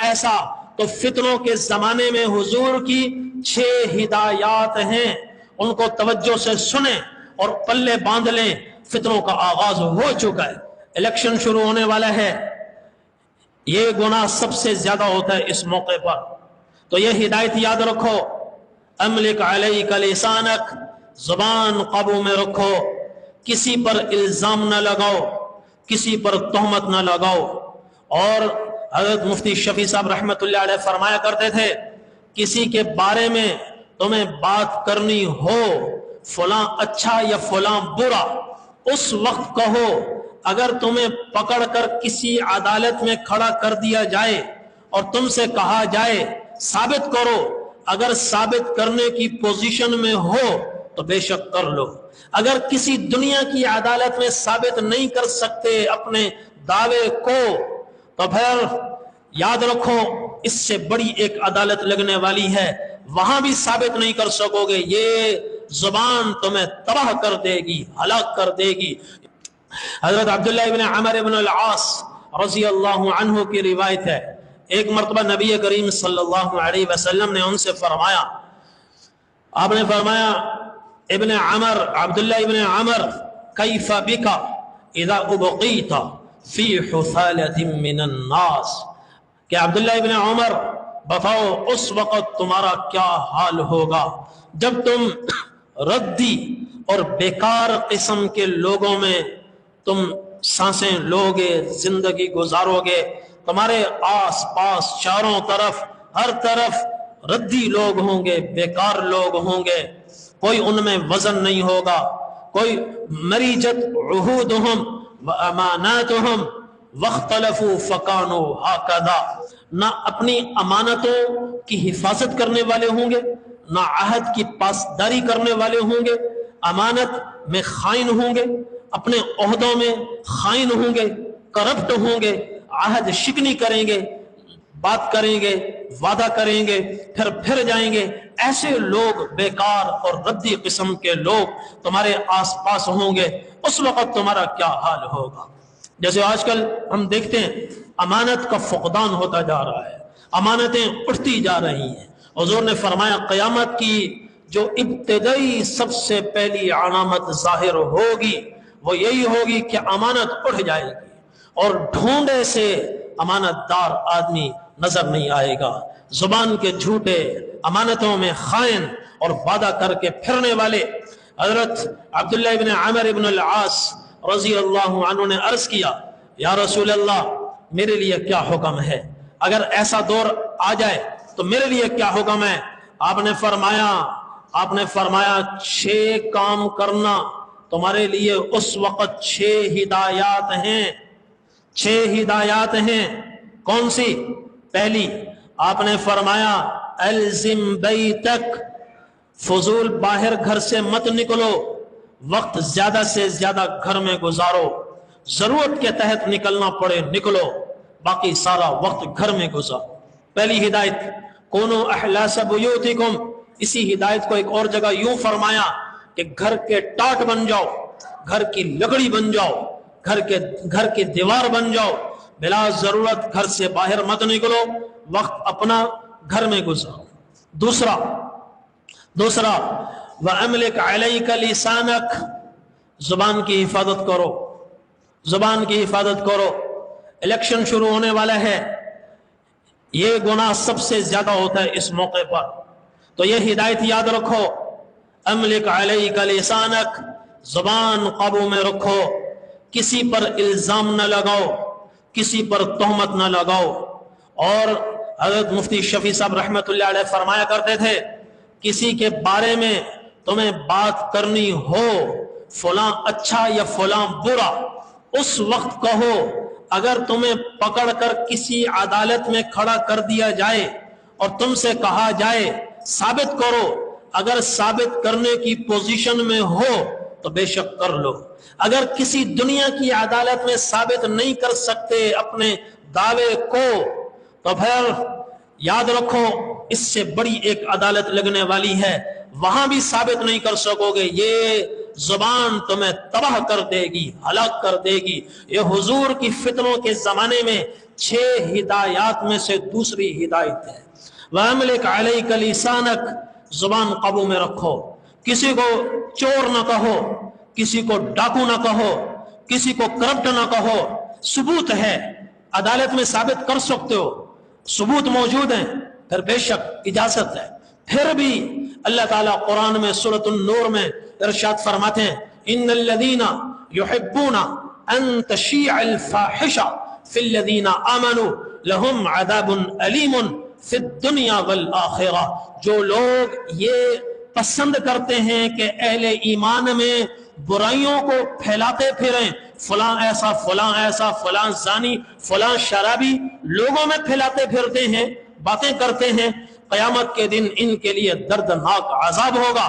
ایسا تو فتنوں کے زمانے میں حضور کی 6 ہدایات ہیں، ان کو توجہ سے سنیں اور پلے باندھ لیں۔ فتنوں کا آغاز ہو چکا ہے، الیکشن شروع ہونے والا ہے، یہ گناہ سب سے زیادہ ہوتا ہے اس موقع پر، تو یہ ہدایت یاد رکھو، املک علیک لسانک، زبان قابو میں رکھو، کسی پر الزام نہ لگاؤ، کسی پر تہمت نہ لگاؤ۔ اور حضرت مفتی شفیع صاحب رحمت اللہ علیہ فرمایا کرتے تھے، کسی کے بارے میں تمہیں بات کرنی ہو، فلاں اچھا یا فلاں برا، اس وقت کہو۔ اگر تمہیں پکڑ کر کسی عدالت میں کھڑا کر دیا جائے اور تم سے کہا جائے ثابت کرو، اگر ثابت کرنے کی پوزیشن میں ہو تو بے شک کر لو۔ اگر کسی دنیا کی عدالت میں ثابت نہیں کر سکتے اپنے دعوے کو تو پھر یاد رکھو اس سے بڑی ایک عدالت لگنے والی ہے، وہاں بھی ثابت نہیں کر سکو گے، یہ زبان تمہیں تباہ کر دے گی، ہلاک کر دے گی۔ حضرت عبداللہ ابن عمر ابن العاص رضی اللہ عنہ کی روایت ہے، ایک مرتبہ نبی کریم صلی اللہ علیہ وسلم نے ان سے فرمایا، آپ نے فرمایا ابن عمر، عبداللہ ابن عمر، کیف بک اذا ابقیت فی حثالۃ من الناس، کہ عبداللہ ابن عمر بتاؤ اس وقت تمہارا کیا حال ہوگا جب تم ردی اور بیکار قسم کے لوگوں میں تم سانسیں لوگے، زندگی گزارو گے، تمہارے آس پاس چاروں طرف ہر طرف ردی لوگ ہوں گے، بیکار لوگ ہوں گے، کوئی ان میں وزن نہیں ہوگا، کوئی مریجت عہودہم واماناتہم واختلفوا فکانوا ہاکذا، نہ اپنی امانتوں کی حفاظت کرنے والے ہوں گے، نہ عہد کی پاسداری کرنے والے ہوں گے، امانت میں خائن ہوں گے، اپنے عہدوں میں خائن ہوں گے، کرپٹ ہوں گے، عہد شکنی کریں گے، بات کریں گے، وعدہ کریں گے، پھر جائیں گے۔ ایسے لوگ بیکار اور ردی قسم کے لوگ تمہارے آس پاس ہوں گے، اس وقت تمہارا کیا حال ہوگا۔ جیسے آج کل ہم دیکھتے ہیں امانت کا فقدان ہوتا جا رہا ہے، امانتیں اٹھتی جا رہی ہیں۔ حضور نے فرمایا قیامت کی جو ابتدائی سب سے پہلی علامت ظاہر ہوگی وہ یہی ہوگی کہ امانت اٹھ جائے گی اور ڈھونڈے سے امانت دار آدمی نظر نہیں آئے گا۔ زبان کے جھوٹے، امانتوں میں خائن اور وعدہ کر کے پھرنے والے۔ حضرت عبداللہ ابن عمر ابن العاص رضی اللہ عنہ نے عرض کیا، یا رسول اللہ میرے لیے کیا حکم ہے، اگر ایسا دور آ جائے تو میرے لیے کیا حکم ہے؟ آپ نے فرمایا 6 کام کرنا تمہارے لیے اس وقت 6 ہدایات ہیں، 6 ہدایات ہیں۔ کون سی؟ پہلی آپ نے فرمایا الزم بیتک، فضول باہر گھر سے مت نکلو، وقت زیادہ سے زیادہ گھر میں گزارو، ضرورت کے تحت نکلنا پڑے نکلو، باقی سارا وقت گھر میں گزارو۔ پہلی ہدایت کونوا احلاس بیوتکم، اسی ہدایت کو ایک اور جگہ یوں فرمایا کہ گھر کے ٹاٹ بن جاؤ، گھر کی لکڑی بن جاؤ، گھر کی دیوار بن جاؤ، بلا ضرورت گھر سے باہر مت نکلو، وقت اپنا گھر میں گزارو۔ دوسرا وَأَمْلِكْ عَلَيْكَ لِسَانَكَ، زبان کی حفاظت کرو، زبان کی حفاظت کرو۔ الیکشن شروع ہونے والا ہے، یہ گناہ سب سے زیادہ ہوتا ہے اس موقع پر، تو یہ ہدایت یاد رکھو، املک علیک لسانک، زبان قابو میں رکھو، کسی پر الزام نہ لگاؤ، کسی پر تہمت نہ لگاؤ۔ اور حضرت مفتی شفیع صاحب رحمت اللہ علیہ فرمایا کرتے تھے، کسی کے بارے میں تمہیں بات کرنی ہو، فلاں اچھا یا فلاں برا، اس وقت کہو۔ اگر تمہیں پکڑ کر کسی عدالت میں کھڑا کر دیا جائے اور تم سے کہا جائے ثابت کرو، اگر ثابت کرنے کی پوزیشن میں ہو تو بے شک کر لو۔ اگر کسی دنیا کی عدالت میں ثابت نہیں کر سکتے اپنے دعوے کو تو پھر یاد رکھو اس سے بڑی ایک عدالت لگنے والی ہے، وہاں بھی ثابت نہیں کر سکو گے، یہ زبان تمہیں تباہ کر دے گی، ہلاک کر دے گی۔ یہ حضور کی فتنوں کے زمانے میں 6 ہدایات میں سے دوسری ہدایت ہے۔ وَأَمْلِكْ عَلَيْكَ لِسَانَكَ، زبان قابو میں رکھو، کسی کو چور نہ کہو، کسی کو ڈاکو نہ کہو، کسی کو کرپٹ نہ کہو۔ ثبوت ہے، عدالت میں ثابت کر سکتے ہو، ثبوت موجود ہیں، پھر بے شک اجازت ہے۔ پھر بھی اللہ تعالیٰ قرآن میں سورۃ النور میں ارشاد فرماتے ہیں ان الذین یحبون ان تشیع الفاحشہ فی الذین آمنوا لہم عذاب علیم فی الدنیا والآخرہ، جو لوگ یہ پسند کرتے ہیں کہ اہل ایمان میں برائیوں کو پھیلاتے پھریں، فلاں ایسا فلاں ایسا، فلاں زانی فلاں شرابی، لوگوں میں پھیلاتے پھرتے ہیں، باتیں کرتے ہیں، قیامت کے دن ان کے لیے دردناک عذاب ہوگا۔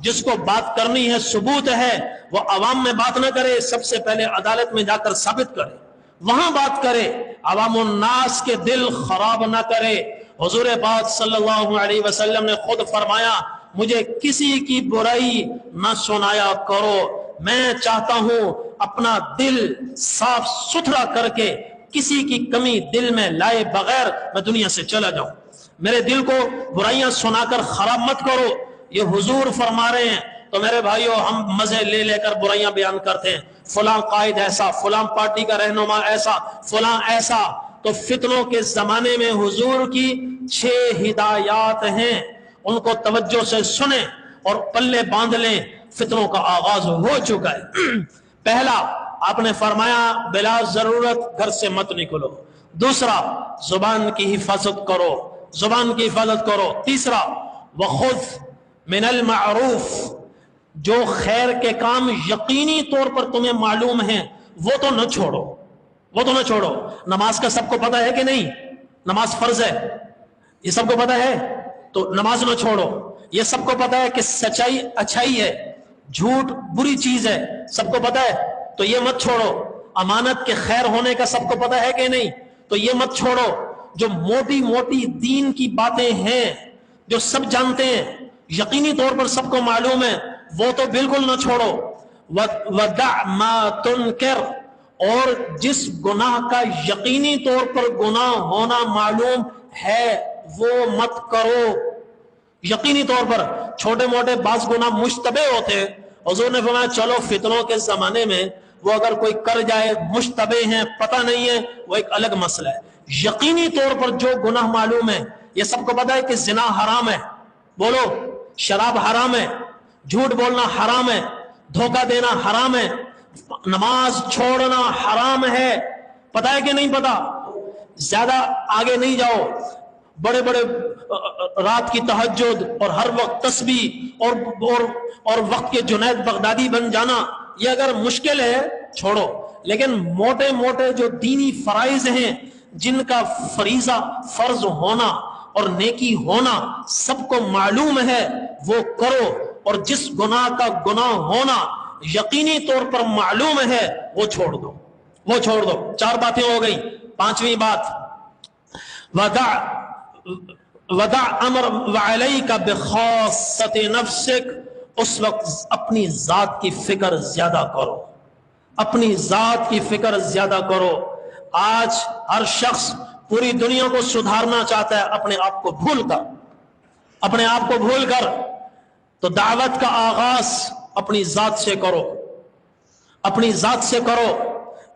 جس کو بات کرنی ہے، ثبوت ہے، وہ عوام میں بات نہ کرے، سب سے پہلے عدالت میں جا کر ثابت کرے، وہاں بات کرے، عوام الناس کے دل خراب نہ کرے۔ حضور پاک صلی اللہ علیہ وسلم نے خود فرمایا مجھے کسی کی برائی نہ سنایا کرو، میں چاہتا ہوں اپنا دل صاف ستھرا کر کے کسی کی کمی دل میں لائے بغیر میں دنیا سے چلا جاؤں، میرے دل کو برائیاں سنا کر خراب مت کرو۔ یہ حضور فرما رہے ہیں، تو میرے بھائیوں ہم مزے لے لے کر برائیاں بیان کرتے ہیں، فلاں قائد ایسا، فلاں پارٹی کا رہنما ایسا، فلاں ایسا۔ تو فتنوں کے زمانے میں حضور کی 6 ہدایات ہیں، ان کو توجہ سے سنیں اور پلے باندھ لیں، فتنوں کا آغاز ہو چکا ہے۔ پہلا آپ نے فرمایا بلا ضرورت گھر سے مت نکلو، دوسرا زبان کی حفاظت کرو، زبان کی حفاظت کرو، تیسرا وخذ من المعروف، جو خیر کے کام یقینی طور پر تمہیں معلوم ہیں وہ تو نہ چھوڑو، وہ تو نہ چھوڑو۔ نماز کا سب کو پتہ ہے کہ نہیں؟ نماز فرض ہے، یہ سب کو پتہ ہے، تو نماز نہ چھوڑو۔ یہ سب کو پتہ ہے کہ سچائی اچھائی ہے، جھوٹ بری چیز ہے، سب کو پتہ ہے، تو یہ مت چھوڑو۔ امانت کے خیر ہونے کا سب کو پتہ ہے کہ نہیں؟ تو یہ مت چھوڑو۔ جو موٹی موٹی دین کی باتیں ہیں جو سب جانتے ہیں، یقینی طور پر سب کو معلوم ہے، وہ تو بالکل نہ چھوڑو۔ وَدَعْ مَا تُنْكِرُ، اور جس گناہ کا یقینی طور پر گناہ ہونا معلوم ہے وہ مت کرو۔ یقینی طور پر چھوٹے موٹے بعض گناہ مشتبہ ہوتے ہیں، حضور نے فرمایا چلو فتنوں کے زمانے میں وہ اگر کوئی کر جائے، مشتبہ ہیں، پتہ نہیں ہے، وہ ایک الگ مسئلہ ہے۔ یقینی طور پر جو گناہ معلوم ہے، یہ سب کو پتہ ہے کہ زنا حرام ہے، بولو، شراب حرام ہے، جھوٹ بولنا حرام ہے، دھوکہ دینا حرام ہے، نماز چھوڑنا حرام ہے، پتہ ہے کہ نہیں پتہ؟ زیادہ آگے نہیں جاؤ، بڑے بڑے رات کی تہجد اور ہر وقت تسبیح اور وقت کے جنید بغدادی بن جانا، یہ اگر مشکل ہے چھوڑو، لیکن موٹے موٹے جو دینی فرائض ہیں جن کا فریضہ فرض ہونا اور نیکی ہونا سب کو معلوم ہے وہ کرو، اور جس گناہ کا گناہ ہونا یقینی طور پر معلوم ہے وہ چھوڑ دو، وہ چھوڑ دو۔ 4 باتیں ہو گئی، 5ویں بات وَدَعْ أَمْرَ وَعَلَيْكَ بِخَاصَّةِ نَفْسِكَ، اس وقت اپنی ذات کی فکر زیادہ کرو، اپنی ذات کی فکر زیادہ کرو۔ آج ہر شخص پوری دنیا کو سدھارنا چاہتا ہے اپنے آپ کو بھول کر، اپنے آپ کو بھول کر۔ تو دعوت کا آغاز اپنی ذات سے کرو، اپنی ذات سے کرو۔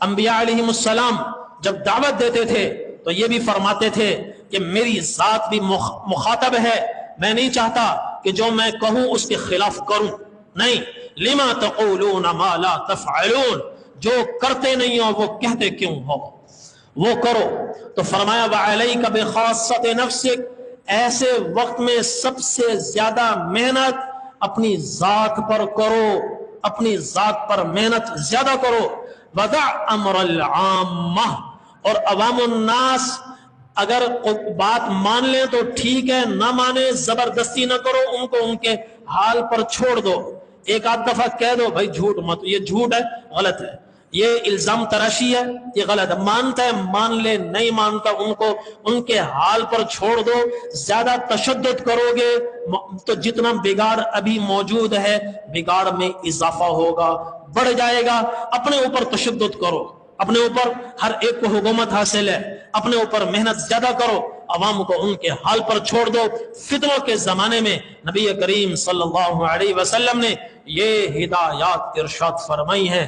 انبیاء علیہم السلام جب دعوت دیتے تھے تو یہ بھی فرماتے تھے کہ میری ذات بھی مخاطب ہے، میں نہیں چاہتا کہ جو میں کہوں اس کے خلاف کروں، نہیں، لما تقولون ما لا تفعلون، جو کرتے نہیں ہو وہ کہتے کیوں ہو، وہ کرو۔ تو فرمایا وعلیک بخاصۃ نفسک، ایسے وقت میں سب سے زیادہ محنت اپنی ذات پر کرو، اپنی ذات پر محنت زیادہ کرو۔ وَدَعْ أَمْرَ الْعَامَّةِ، اور عوام الناس اگر بات مان لیں تو ٹھیک ہے، نہ مانے زبردستی نہ کرو، ان کو ان کے حال پر چھوڑ دو۔ ایک آدھ دفعہ کہہ دو بھائی جھوٹ مت، یہ جھوٹ ہے، غلط ہے، یہ الزام تراشی ہے، یہ غلط ہے۔ مانتا ہے مان لے، نہیں مانتا ان کو ان کے حال پر چھوڑ دو۔ زیادہ تشدد کرو گے تو جتنا بگاڑ ابھی موجود ہے بگاڑ میں اضافہ ہوگا، بڑھ جائے گا۔ اپنے اوپر تشدد کرو، اپنے اوپر ہر ایک کو حکومت حاصل ہے، اپنے اوپر محنت زیادہ کرو، عوام کو ان کے حال پر چھوڑ دو۔ فتنوں کے زمانے میں نبی کریم صلی اللہ علیہ وسلم نے یہ ہدایات ارشاد فرمائی ہیں۔